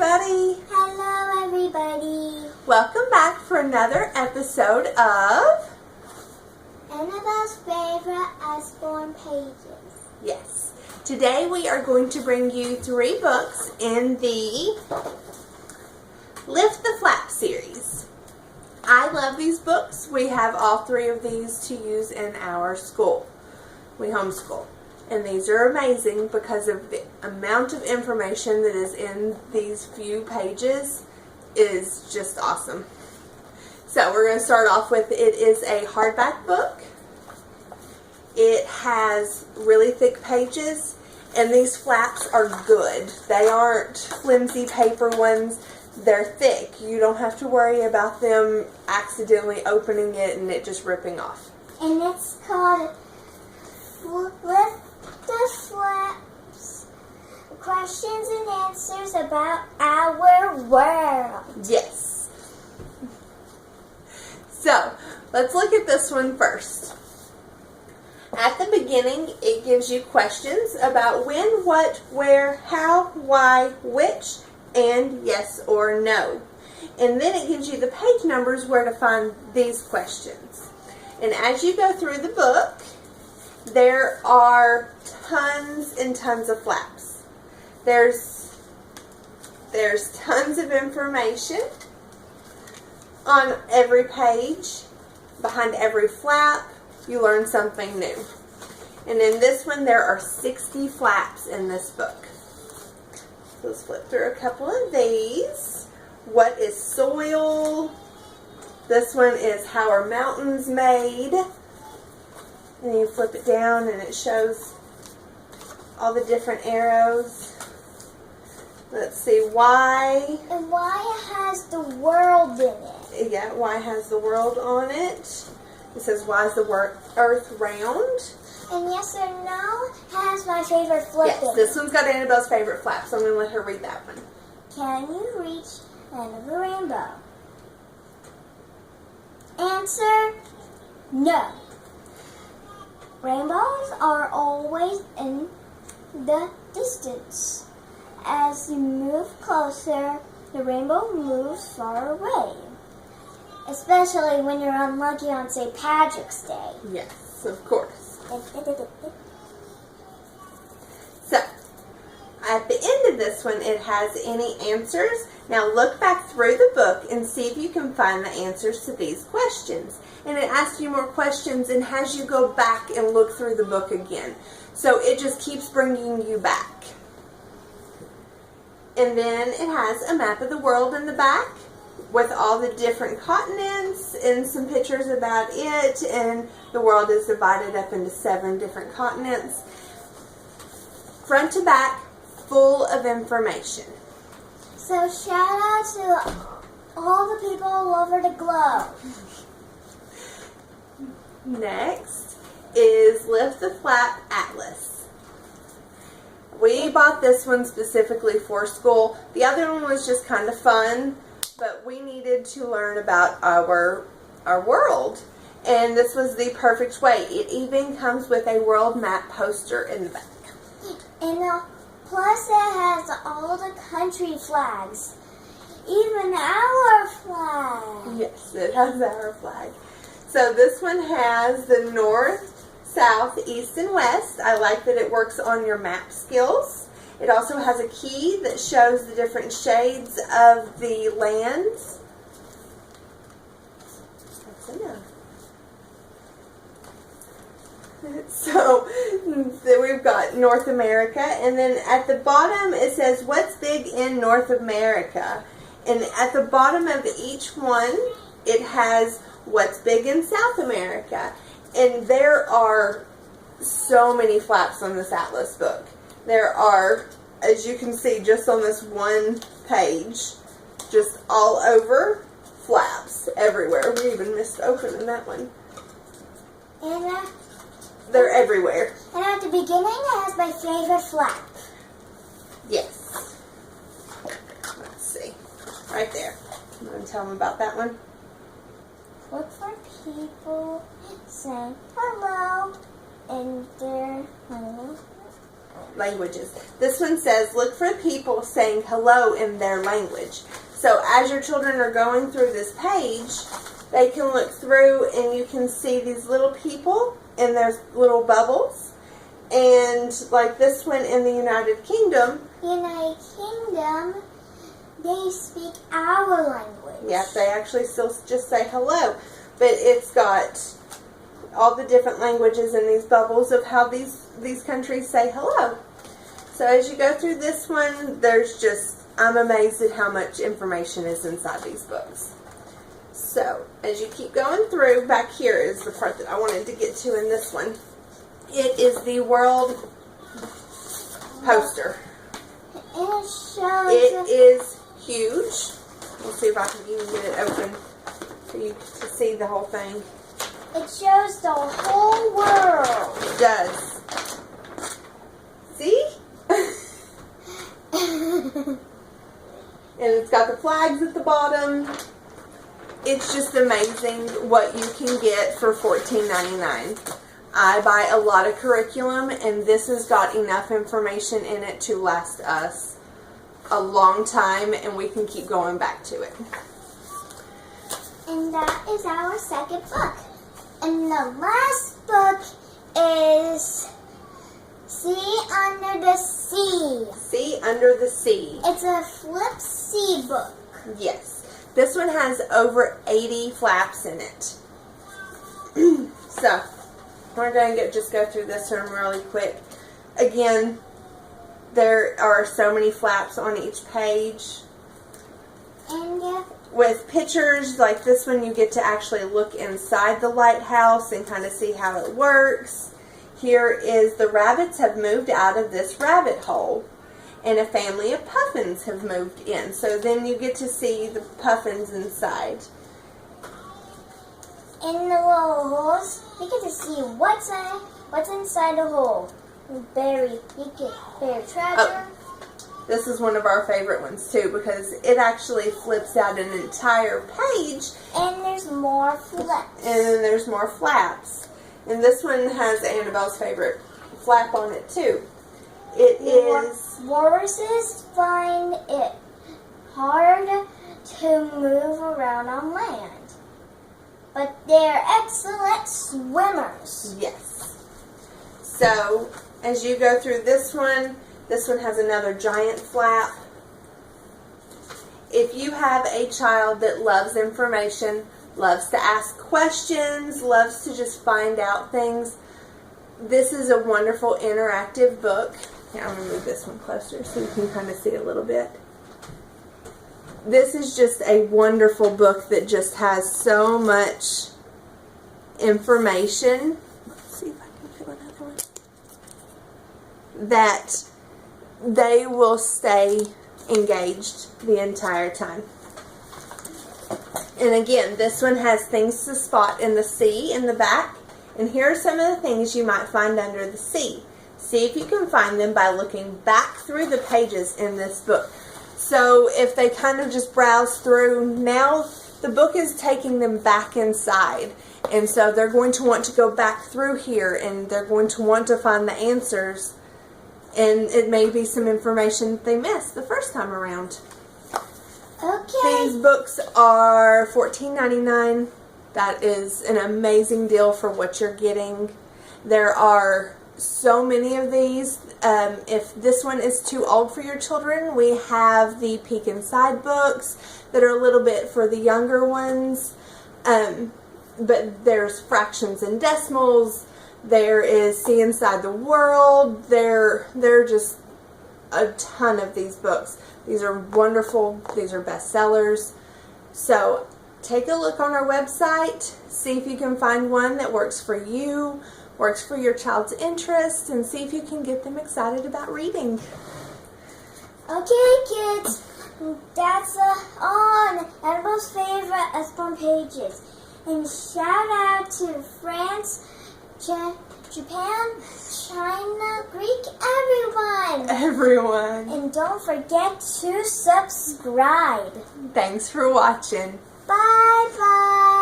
everybody. Hello everybody. Welcome back for another episode of Annabelle's favorite Usborne pages. Yes. Today we are going to bring you 3 books in the Lift the Flap series. I love these books. We have all 3 of these to use in our school. We homeschool. And these are amazing because of the amount of information that is in these few pages is just awesome. So we're going to start off with, it is a hardback book. It has really thick pages, and these flaps are good. They aren't flimsy paper ones. They're thick. You don't have to worry about them accidentally opening it and it just ripping off. And it's called Lift the Flaps, Questions and Answers About Our World. Yes. So, let's look at this one first. At the beginning, it gives you questions about when, what, where, how, why, which, and yes or no. And then it gives you the page numbers where to find these questions. And as you go through the book, there are tons and tons of flaps. There's tons of information on every page. Behind every flap, you learn something new. And in this one, there are 60 flaps in this book. So let's flip through a couple of these. What is soil? This one is how are mountains made? And you flip it down and it shows all the different arrows. Let's see, why. And why it has the world in it. Yeah, why has the world on it. It says, why is the earth round? And yes or no has my favorite flip. Yes, this one's got Annabelle's favorite flap, so I'm going to let her read that one. Can you reach the end of the rainbow? Answer, no. Rainbows are always in the distance. As you move closer, the rainbow moves far away. Especially when you're unlucky on St. Patrick's Day. Yes, of course. So, at the end of this one, it has any answers. Now look back through the book and see if you can find the answers to these questions. And it asks you more questions and has you go back and look through the book again. So it just keeps bringing you back. And then it has a map of the world in the back with all the different continents and some pictures about it. And the world is divided up into 7 different continents. Front to back, full of information. So shout out to all the people all over the globe. Next is Lift the Flap Atlas. We bought this one specifically for school. The other one was just kind of fun, but we needed to learn about our world. And this was the perfect way. It even comes with a world map poster in the back. And plus it has all the country flags. Even our flag. Yes, it has our flag. So this one has the north, south, east, and west. I like that it works on your map skills. It also has a key that shows the different shades of the lands. That's enough. So we've got North America, and then at the bottom it says what's big in North America. And at the bottom of each one it has what's big in South America. And there are so many flaps on this atlas book. There are, as you can see just on this one page, just all over flaps everywhere. We even missed opening that one. And they're everywhere. And at the beginning it has my favorite flap. Yes. Let's see. Right there. You want to tell them about that one? Look for people saying hello in their home. languages. This one says, look for people saying hello in their language. So as your children are going through this page, they can look through and you can see these little people in their little bubbles. And like this one in the United Kingdom, they speak our language. Yeah, they actually still just say hello. But it's got all the different languages in these bubbles of how these countries say hello. So as you go through this one, I'm amazed at how much information is inside these books. So as you keep going through, back here is the part that I wanted to get to in this one. It is the world poster. It is huge. We'll see if I can even get it open for you to see the whole thing. It shows the whole world. It does. See? And it's got the flags at the bottom. It's just amazing what you can get for $14.99. I buy a lot of curriculum, and this has got enough information in it to last us a long time, and we can keep going back to it. And that is our second book. And the last book is Sea Under the Sea. Sea Under the Sea. It's a flip sea book. Yes. This one has over 80 flaps in it. So, we're going to just go through this one really quick. Again, there are so many flaps on each page. And with pictures like this one, you get to actually look inside the lighthouse and kind of see how it works. Here is the rabbits have moved out of this rabbit hole, and a family of puffins have moved in. So then you get to see the puffins inside. In the little holes, you get to see what's inside the hole. You get bury treasure. This is one of our favorite ones too, because it actually flips out an entire page. And there's more flaps. And then there's more flaps. And this one has Annabelle's favorite flap on it too. It is... Walruses find it hard to move around on land, but they're excellent swimmers. Yes. So, as you go through this one has another giant flap. If you have a child that loves information, loves to ask questions, loves to just find out things, this is a wonderful interactive book. Here, I'm going to move this one closer so you can kind of see a little bit. This is just a wonderful book that just has so much information. Let's see if I can feel another one. That they will stay engaged the entire time. And again, this one has things to spot in the sea in the back. And here are some of the things you might find under the sea. See if you can find them by looking back through the pages in this book. So if they kind of just browse through, now the book is taking them back inside. And so they're going to want to go back through here, and they're going to want to find the answers. And it may be some information that they missed the first time around. Okay. These books are $14.99. That is an amazing deal for what you're getting. There are so many of these. If this one is too old for your children, we have the Peek Inside books that are a little bit for the younger ones. But there's fractions and decimals. There is See Inside the World. There are just a ton of these books. These are wonderful. These are bestsellers. So take a look on our website. See if you can find one that works for you, works for your child's interests, and see if you can get them excited about reading. Okay, kids. That's on Annabelle's favorite Usborne pages. And shout out to France, Japan, China, Greek, everyone. Everyone. And don't forget to subscribe. Thanks for watching. Bye-bye.